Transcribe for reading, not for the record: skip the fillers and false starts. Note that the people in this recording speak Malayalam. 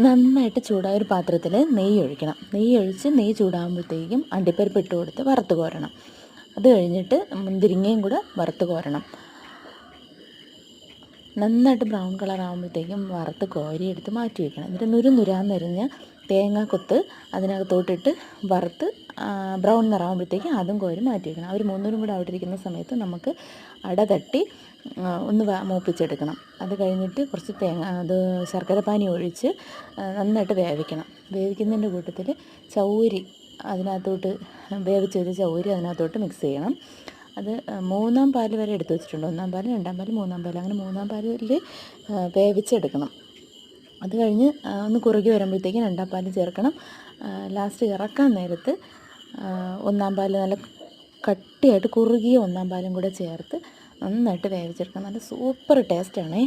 നന്നായിട്ട് ചൂടായ ഒരു പാത്രത്തിൽ നെയ്യ് ഒഴിക്കണം. നെയ്യ് ചൂടാകുമ്പോഴത്തേക്കും അണ്ടിപ്പരിപ്പ് ഇട്ട് കൊടുത്ത് വറുത്ത് കോരണം. അത് കഴിഞ്ഞിട്ട് മുന്തിരിങ്ങയും കൂടെ വറുത്ത് കോരണം. നന്നായിട്ട് ബ്രൗൺ കളർ ആകുമ്പോഴത്തേക്കും വറുത്ത് കോരിയെടുത്ത് മാറ്റി വയ്ക്കണം. എന്നിട്ട് നുരാന്നരിഞ്ഞ് തേങ്ങാക്കൊത്ത് അതിനകത്തോട്ടിട്ട് വറുത്ത് ബ്രൗൺ നിറാകുമ്പോഴത്തേക്കും അതും കോരി മാറ്റി വയ്ക്കണം. അവർ മൂന്നൂരും കൂടെ അവിടെ ഇരിക്കുന്ന സമയത്ത് നമുക്ക് അട തട്ടി ഒന്ന് മൂപ്പിച്ചെടുക്കണം. അത് കഴിഞ്ഞിട്ട് കുറച്ച് ശർക്കരപ്പാനി ഒഴിച്ച് നന്നായിട്ട് വേവിക്കണം. വേവിക്കുന്നതിൻ്റെ കൂട്ടത്തിൽ ചൗരി അതിനകത്തോട്ട് വേവിച്ചൊരു ചൗരി അതിനകത്തോട്ട് മിക്സ് ചെയ്യണം. അത് 3-ാം പാൽ വരെ എടുത്ത് വെച്ചിട്ടുണ്ട്. 1-ാം പാൽ, 2-ാം പാൽ, 3-ാം പാൽ, അങ്ങനെ 3-ാം പാലിൽ വേവിച്ചെടുക്കണം. അത് കഴിഞ്ഞ് ഒന്ന് കുറുകി വരുമ്പോഴത്തേക്കും 2-ാം പാൽ ചേർക്കണം. ലാസ്റ്റ് ഇറക്കാൻ നേരത്ത് 1-ാം പാൽ നല്ല കട്ടിയായിട്ട് കുറുകിയ 1-ാം പാലും കൂടെ ചേർത്ത് നന്നായിട്ട് വേവിച്ചെടുക്കണം. നല്ല സൂപ്പർ ടേസ്റ്റാണേ.